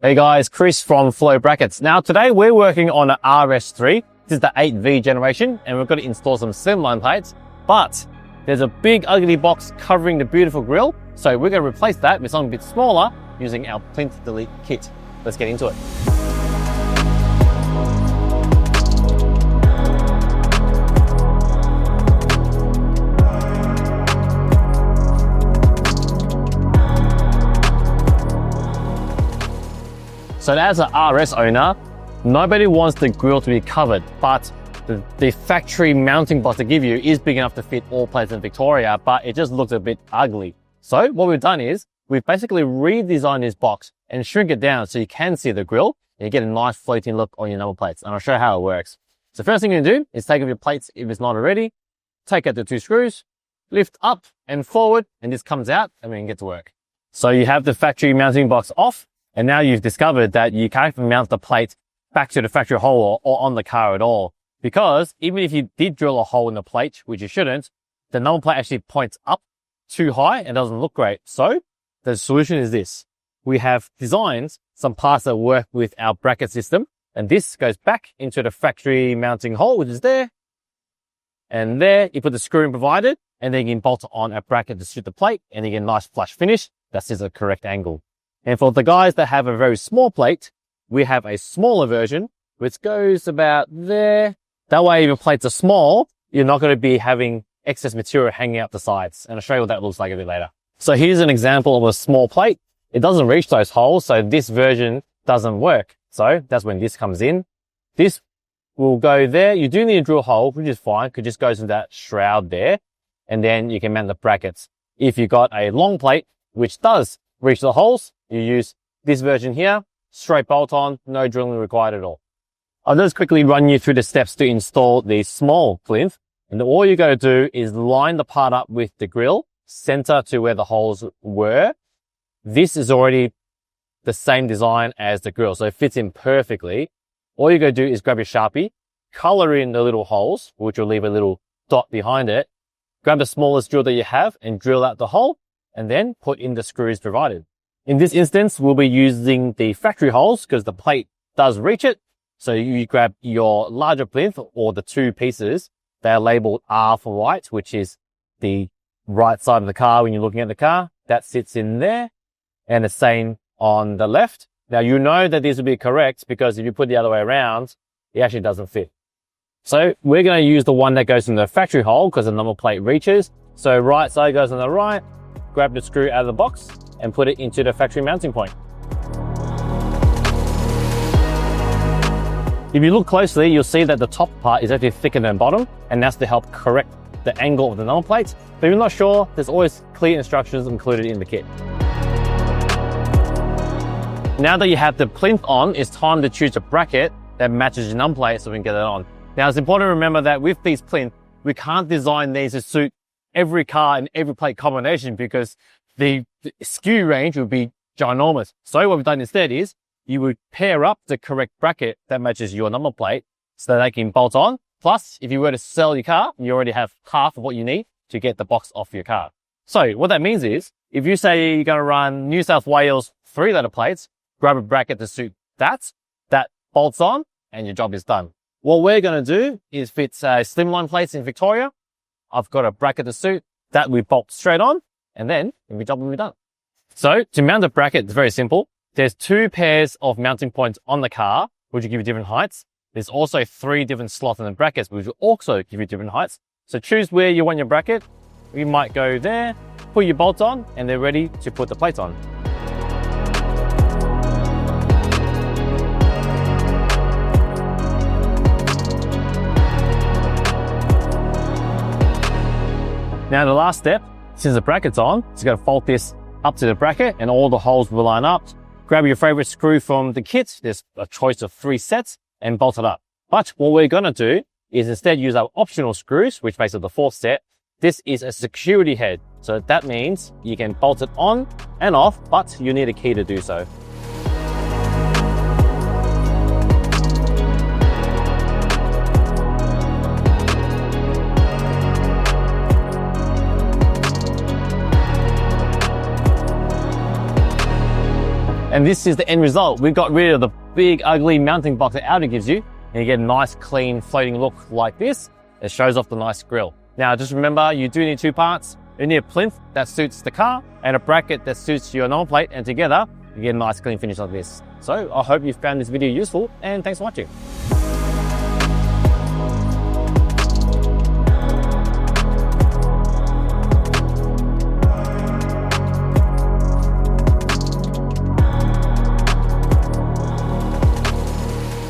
Hey guys, Chris from Flow Brackets. Now today we're working on an RS3. This is the 8V generation and we've got to install some slimline plates, but there's a big ugly box covering the beautiful grille. So we're going to replace that with something a bit smaller using our Plinth Delete Kit. Let's get into it. So as an RS owner, nobody wants the grille to be covered, but the factory mounting box they give you is big enough to fit all plates in Victoria, but it just looks a bit ugly. So what we've done is we've basically redesigned this box and shrink it down so you can see the grille and you get a nice floating look on your number plates. And I'll show you how it works. So first thing you're gonna do is take off your plates if it's not already, take out the 2 screws, lift up and forward, and this comes out and we can get to work. So you have the factory mounting box off. And now you've discovered that you can't even mount the plate back to the factory hole or on the car at all. Because even if you did drill a hole in the plate, which you shouldn't, the number plate actually points up too high and doesn't look great. So the solution is this. We have designed some parts that work with our bracket system. And this goes back into the factory mounting hole, which is there. And there you put the screw in provided, and then you can bolt on a bracket to suit the plate and you get a nice flush finish. That's just a correct angle. And for the guys that have a very small plate, we have a smaller version, which goes about there. That way, if your plates are small, you're not going to be having excess material hanging out the sides. And I'll show you what that looks like a bit later. So here's an example of a small plate. It doesn't reach those holes, so this version doesn't work. So that's when this comes in. This will go there. You do need a drill hole, which is fine, because it just goes in that shroud there. And then you can mount the brackets. If you got a long plate, which does reach the holes, you use this version here, straight bolt on, no drilling required at all. I'll just quickly run you through the steps to install the small plinth. And all you got to do is line the part up with the grill, center to where the holes were. This is already the same design as the grill, so it fits in perfectly. All you got to do is grab your Sharpie, color in the little holes, which will leave a little dot behind it. Grab the smallest drill that you have and drill out the hole, and then put in the screws provided. In this instance, we'll be using the factory holes because the plate does reach it. So you grab your larger plinth or the 2 pieces. They are labeled R for right, which is the right side of the car when you're looking at the car. That sits in there, and the same on the left. Now you know that this will be correct because if you put it the other way around, it actually doesn't fit. So we're going to use the one that goes in the factory hole because the number plate reaches. So right side goes on the right. Grab the screw out of the box and put it into the factory mounting point. If you look closely, you'll see that the top part is actually thicker than the bottom, and that's to help correct the angle of the number plates. But if you're not sure, there's always clear instructions included in the kit. Now that you have the plinth on, it's time to choose a bracket that matches your number plate so we can get it on. Now it's important to remember that with these plinth, we can't design these to suit every car and every plate combination because the SKU range would be ginormous. So what we've done instead is you would pair up the correct bracket that matches your number plate so that they can bolt on. Plus, if you were to sell your car, you already have half of what you need to get the box off your car. So what that means is if you say you're going to run New South Wales 3-letter plates, grab a bracket to suit that bolts on and your job is done. What we're going to do is fit slimline plates in Victoria. I've got a bracket to suit that we bolt straight on, and then your job will be done. So to mount a bracket, it's very simple. There's 2 pairs of mounting points on the car, which will give you different heights. There's also 3 different slots in the brackets, which will also give you different heights. So choose where you want your bracket. You might go there, put your bolts on, and they're ready to put the plates on. Now the last step, since the bracket's on, is going to fold this up to the bracket and all the holes will line up. Grab your favorite screw from the kit. There's a choice of 3 sets and bolt it up. But what we're going to do is instead use our optional screws, which makes it the 4th set. This is a security head. So that means you can bolt it on and off, but you need a key to do so. And this is the end result. We've got rid of the big, ugly mounting box that Audi gives you, and you get a nice, clean, floating look like this. It shows off the nice grille. Now, just remember, you do need two parts. You need a plinth that suits the car and a bracket that suits your number plate, and together, you get a nice, clean finish like this. So I hope you found this video useful, and thanks for watching.